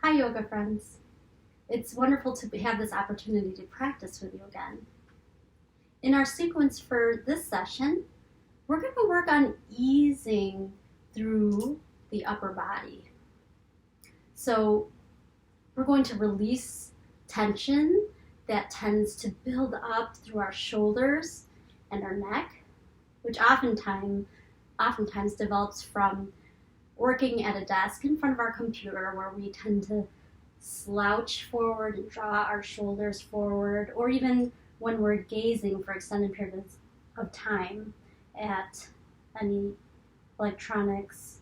Hi yoga friends. It's wonderful to have this opportunity to practice with you again. In our sequence for this session, we're going to work on easing through the upper body. So we're going to release tension that tends to build up through our shoulders and our neck, which oftentimes develops from working at a desk in front of our computer where we tend to slouch forward and draw our shoulders forward, or even when we're gazing for extended periods of time at any electronics.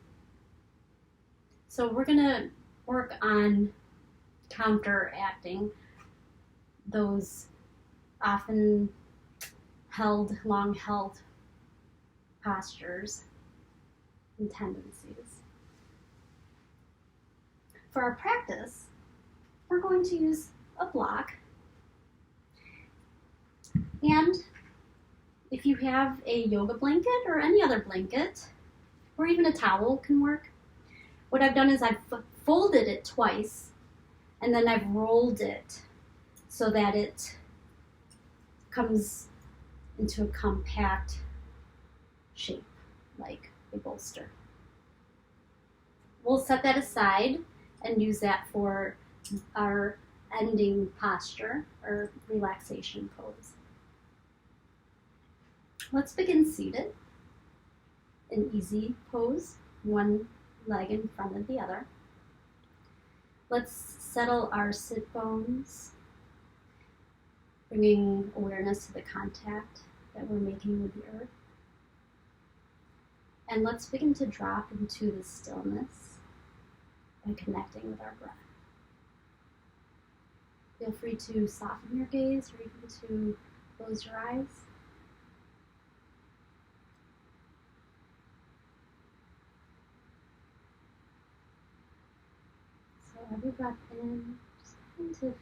So we're going to work on counteracting those often long held postures and tendencies. For our practice, we're going to use a block. And if you have a yoga blanket or any other blanket, or even a towel can work, what I've done is I've folded it twice and then I've rolled it so that it comes into a compact shape like a bolster. We'll set that aside and use that for our ending posture or relaxation pose. Let's begin seated, an easy pose, one leg in front of the other. Let's settle our sit bones, bringing awareness to the contact that we're making with the earth. And let's begin to drop into the stillness by connecting with our breath. Feel free to soften your gaze or even to close your eyes. So every breath in, just begin to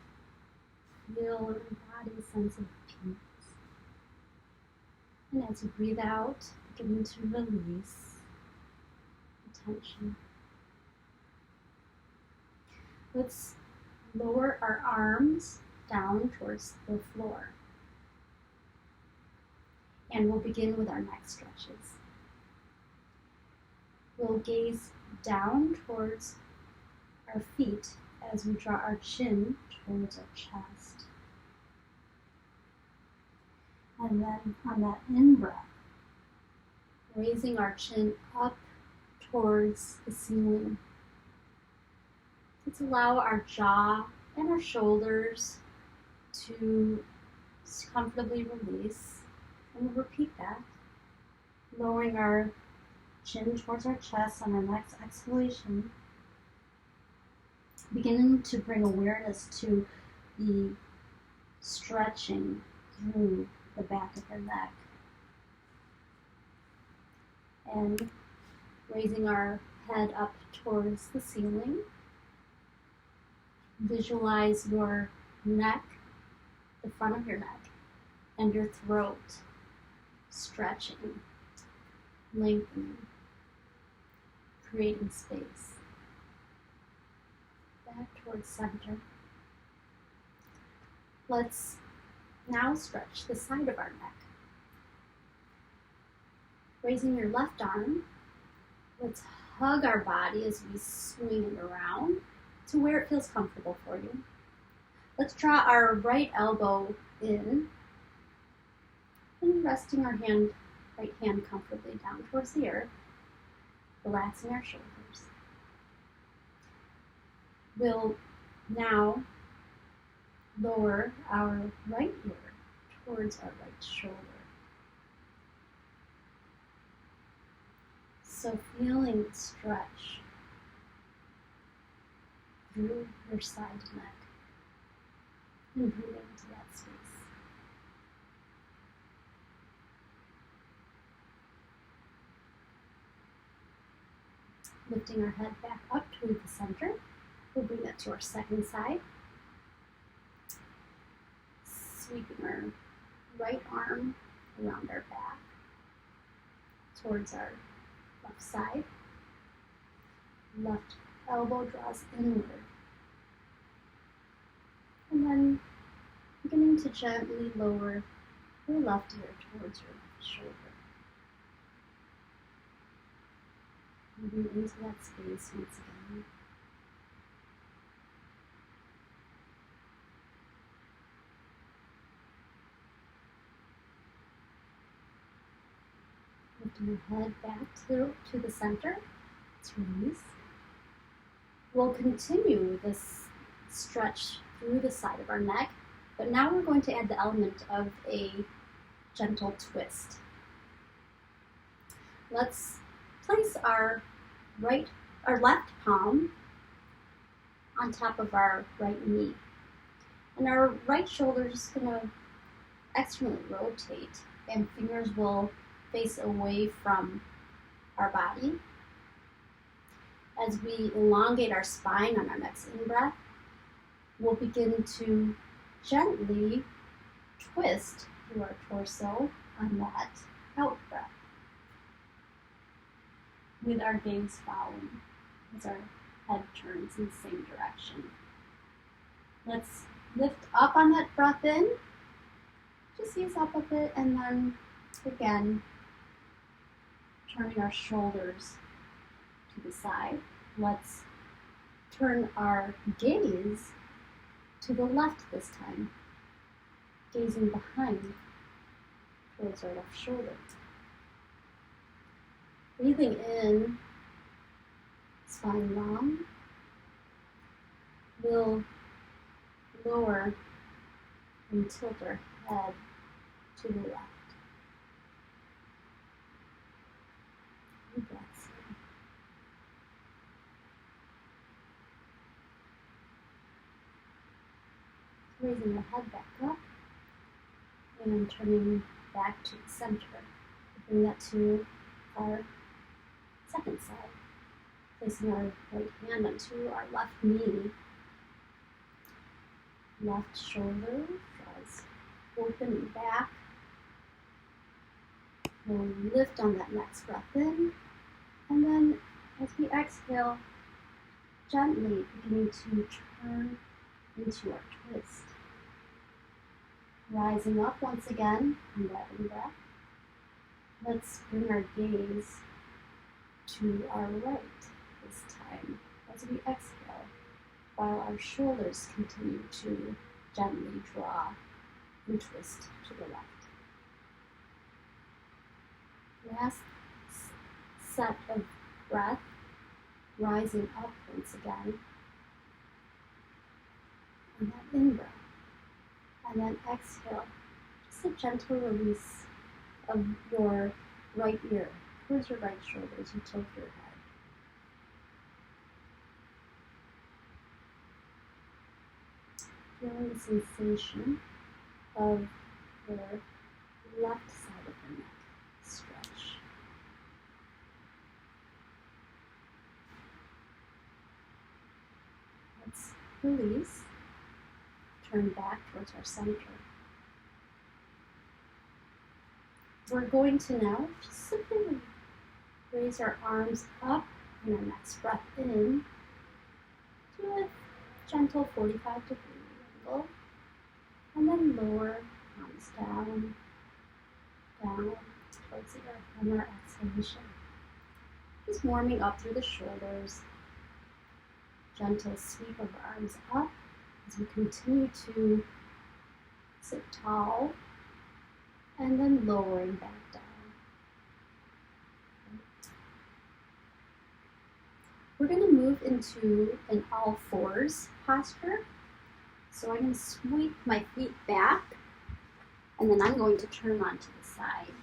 feel and embody a sense of peace. And as you breathe out, begin to release the tension. Let's lower our arms down towards the floor. And we'll begin with our neck stretches. We'll gaze down towards our feet as we draw our chin towards our chest. And then on that in-breath, raising our chin up towards the ceiling. Let's allow our jaw and our shoulders to comfortably release. And we'll repeat that, lowering our chin towards our chest on our next exhalation, beginning to bring awareness to the stretching through the back of our neck. And raising our head up towards the ceiling. Visualize your neck, the front of your neck, and your throat stretching, lengthening, creating space. Back towards center. Let's now stretch the side of our neck. Raising your left arm, let's hug our body as we swing it around to where it feels comfortable for you. Let's draw our right elbow in and resting our right hand comfortably down towards the earth, relaxing our shoulders. We'll now lower our right ear towards our right shoulder. So feeling the stretch through your side neck and breathing into that space. Lifting our head back up toward the center, we'll bring that to our second side. Sweeping our right arm around our back towards our left side. Left elbow draws inward, And then beginning to gently lower your left ear towards your left shoulder. Moving into that space once again. Lifting your head back to the center. Let's release. We'll continue this stretch through the side of our neck, but now we're going to add the element of a gentle twist. Let's place our left palm on top of our right knee. And our right shoulder is going to externally rotate, and fingers will face away from our body. As we elongate our spine on our next in-breath, we'll begin to gently twist through our torso on that out-breath, with our gaze following as our head turns in the same direction. Let's lift up on that breath in, just ease up a bit, and then again, turning our shoulders to the side. Let's turn our gaze to the left this time, gazing behind towards our left shoulder. Breathing in, spine long. We'll lower and tilt our head to the left. Breaths in. Raising the head back up and turning back to the center. Bring that to our second side. Placing our right hand onto our left knee. Left shoulder draws open and back. We'll lift on that next breath in, and then as we exhale, gently beginning to turn into our twist. Rising up once again on that in-breath. Let's bring our gaze to our right this time as we exhale, while our shoulders continue to gently draw and twist to the left. Last set of breath, rising up once again, and that in-breath, and then exhale, just a gentle release of your right ear towards your right shoulder as you tilt your head. Feeling the sensation of your left side of the neck stretch. Let's release, turn back towards our center. We're going to now just simply raise our arms up on our next breath in to a gentle 45-degree angle, and then lower arms down towards the earth on our exhalation. Just warming up through the shoulders, gentle sweep of our arms up as we continue to sit tall, and then lowering back down. We're going to move into an all fours posture. So I'm going to sweep my feet back, and then I'm going to turn onto the side.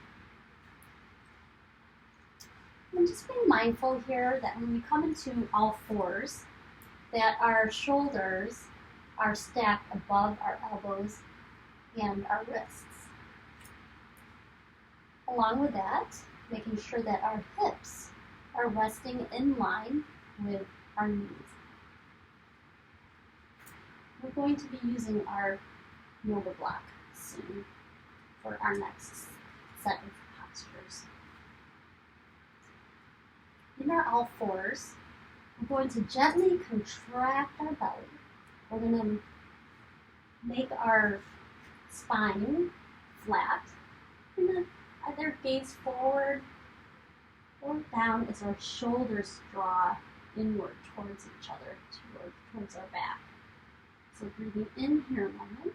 And just being mindful here that when we come into all fours, that our shoulders are stacked above our elbows and our wrists. Along with that, making sure that our hips are resting in line with our knees. We're going to be using our yoga block soon for our next set of postures. In our all fours, we're going to gently contract our belly. We're going to make our spine flat. And then either gaze forward or down as our shoulders draw inward towards each other, towards our back. So breathing in here a moment.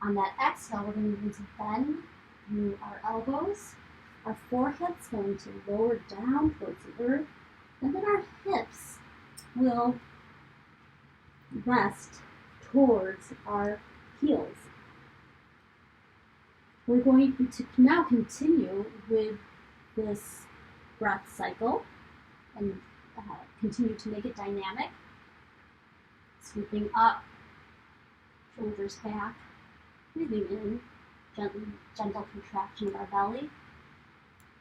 On that exhale, we're going to begin to bend through our elbows. Our forehead's going to lower down towards the earth. And then our hips will rest towards our heels. We're going to now continue with this breath cycle and continue to make it dynamic. Sweeping up, shoulders back, breathing in, gentle contraction of our belly,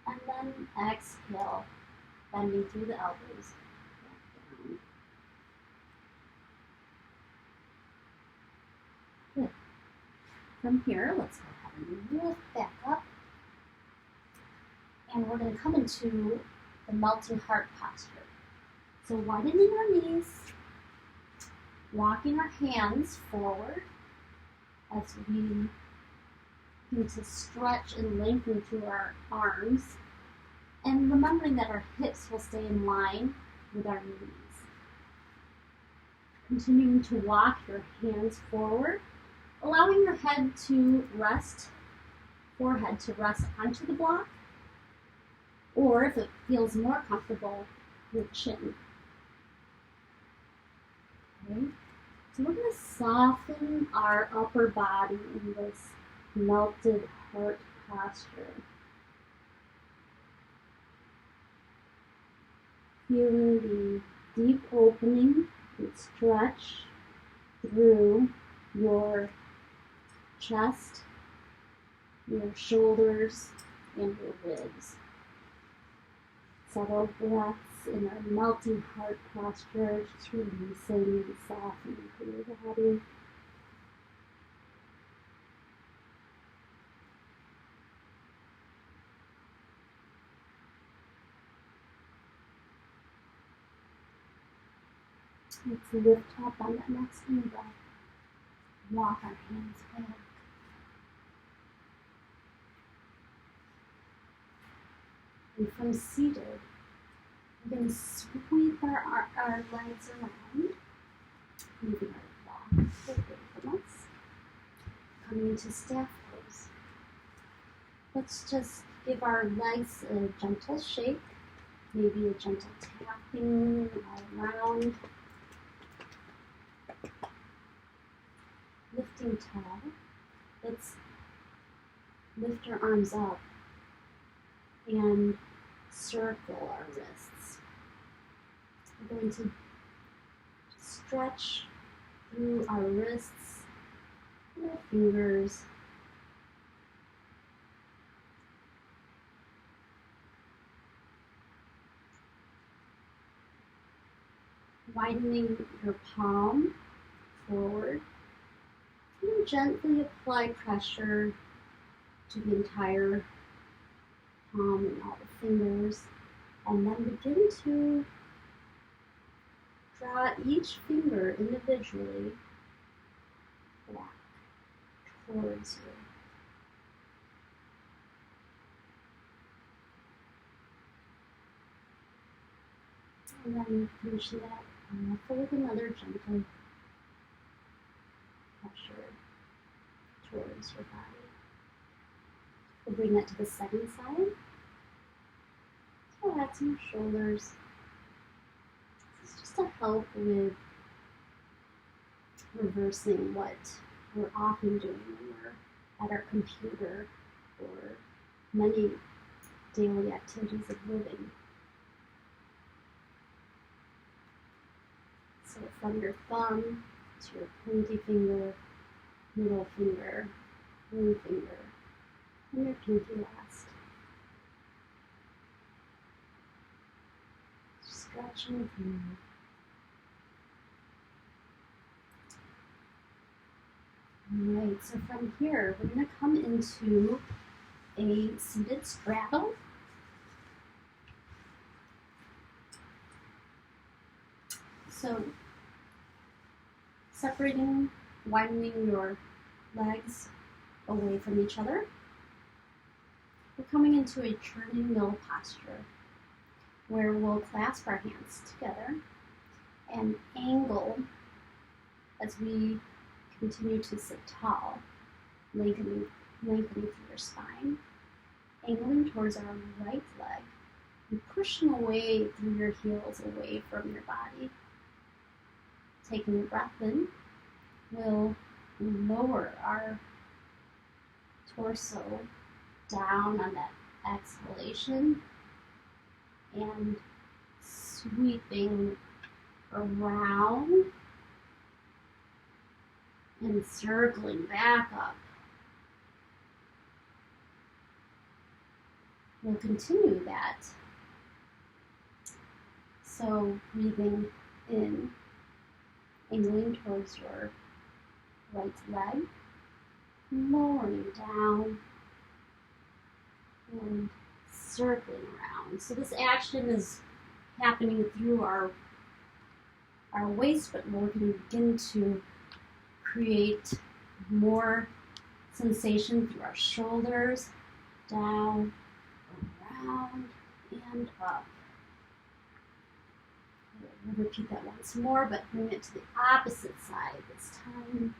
and then exhale, bending through the elbows, back down. Good. From here, let's go ahead and lift back up. And we're going to come into the melting heart posture. So widening our knees, walking our hands forward as we begin to stretch and lengthen through our arms, and remembering that our hips will stay in line with our knees. Continuing to walk your hands forward, allowing your head to rest, forehead to rest onto the block, or if it feels more comfortable, your chin. Okay. So we're going to soften our upper body in this melted heart posture. Feeling the deep opening and stretch through your chest, your shoulders, and your ribs. Several breaths in our melting heart posture, just releasing and softening through the body. Let's lift up on that next in-breath. Walk our hands back. And from seated, we're going to sweep our legs around, moving our block away from us, coming into staff pose. Let's just give our legs a gentle shake, maybe a gentle tapping all around. Lifting tall, let's lift our arms up and circle our wrists. We're going to stretch through our wrists and our fingers. Widening your palm forward. And gently apply pressure to the entire palm and all the fingers, and then begin to draw each finger individually back towards you. And then finish that off with another gentle pressure towards your body. We'll bring that to the second side. So relax your shoulders. This is just to help with reversing what we're often doing when we're at our computer or many daily activities of living. So from your thumb to your pointy finger, middle finger, ring finger, and your pinky last. Stretching through. Alright, so from here, we're going to come into a seated straddle. So widening your legs away from each other. We're coming into a turning mill posture where we'll clasp our hands together and angle as we continue to sit tall, lengthening through your spine, angling towards our right leg and pushing away through your heels away from your body. Taking a breath in, we'll lower our torso down on that exhalation and sweeping around and circling back up. We'll continue that. So breathing in, angling towards your right leg, lowering down and circling around. So this action is happening through our waist, but we're going to begin to create more sensation through our shoulders, down, around, and up. We'll repeat that once more, but bring it to the opposite side this time.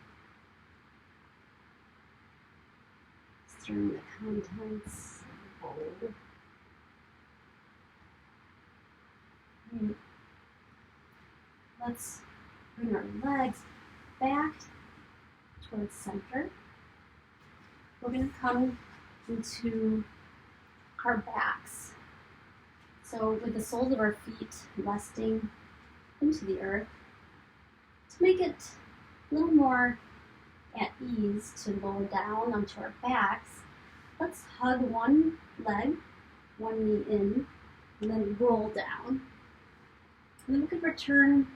Stirring the contents of the bowl. Great. Let's bring our legs back towards center. We're going to come into our backs. So with the soles of our feet resting into the earth, to make it a little more at ease to lower down onto our backs, let's hug one leg, one knee in, and then roll down. And then we can return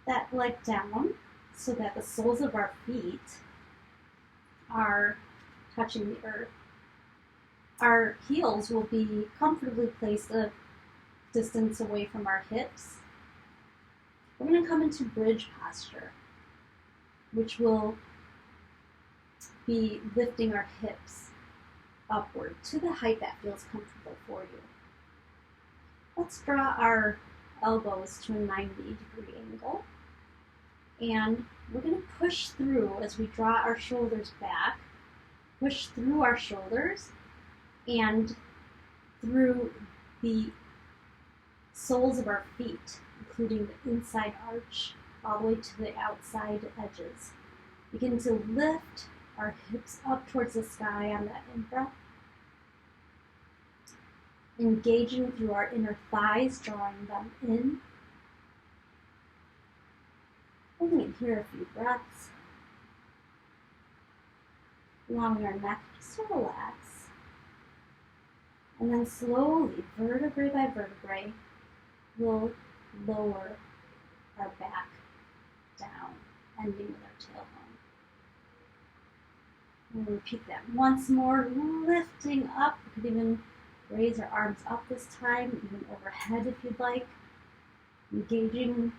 that leg down so that the soles of our feet are touching the earth. Our heels will be comfortably placed a distance away from our hips. We're going to come into bridge posture, which will be lifting our hips upward to the height that feels comfortable for you. Let's draw our elbows to a 90-degree angle, and we're going to push through as we draw our shoulders back, push through our shoulders and through the soles of our feet, including the inside arch all the way to the outside edges. Begin to lift our hips up towards the sky on that in-breath, engaging through our inner thighs, drawing them in. Holding it here a few breaths, allowing our neck just to relax. And then slowly, vertebrae by vertebrae, we'll lower our back down, ending with our tailbone. We'll repeat that once more, lifting up. We could even raise our arms up this time, even overhead if you'd like. Engaging,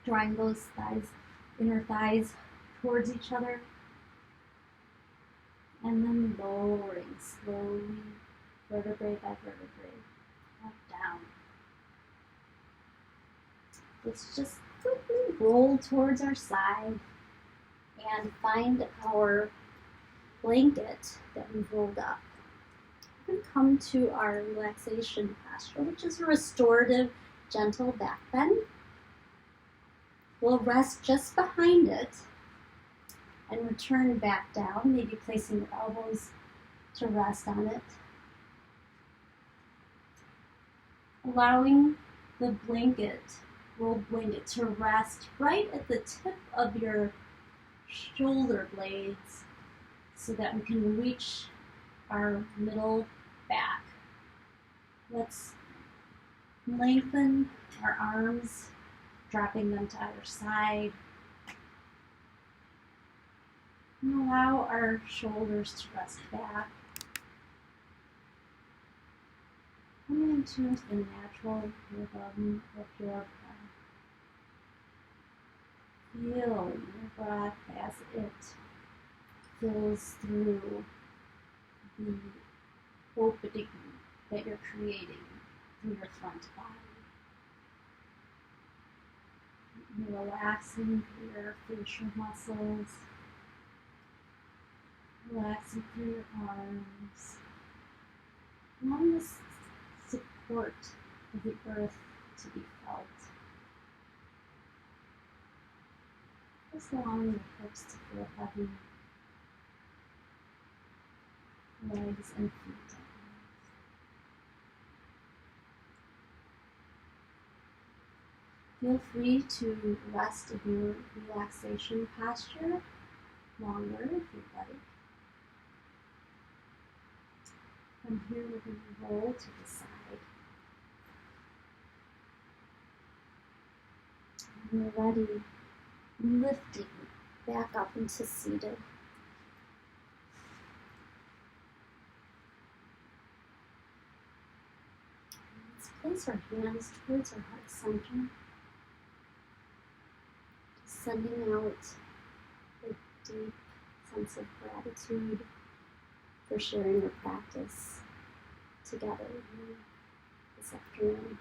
drawing those thighs, inner thighs towards each other. And then lowering slowly, vertebrae by vertebrae, up, down. Let's just quickly roll towards our side and find our blanket that we've rolled up. We're going to come to our relaxation posture, which is a restorative, gentle back bend. We'll rest just behind it and return back down, maybe placing your elbows to rest on it. Allowing the rolled blanket to rest right at the tip of your shoulder blades so that we can reach our middle back. Let's lengthen our arms, dropping them to either side. And allow our shoulders to rest back. Coming into the natural rhythm of your breath. Feel your breath as it fills through the opening that you're creating through your front body. You're relaxing through your facial muscles, relaxing through your arms, allowing the support of the earth to be felt. Just allowing your hips to feel heavy, legs and feet at ease. Feel free to rest in your relaxation posture longer if you'd like. From here, we're going to roll to the side. When you're ready, lifting back up into seated. Let's place our hands towards our heart center, sending out a deep sense of gratitude for sharing your practice together this afternoon.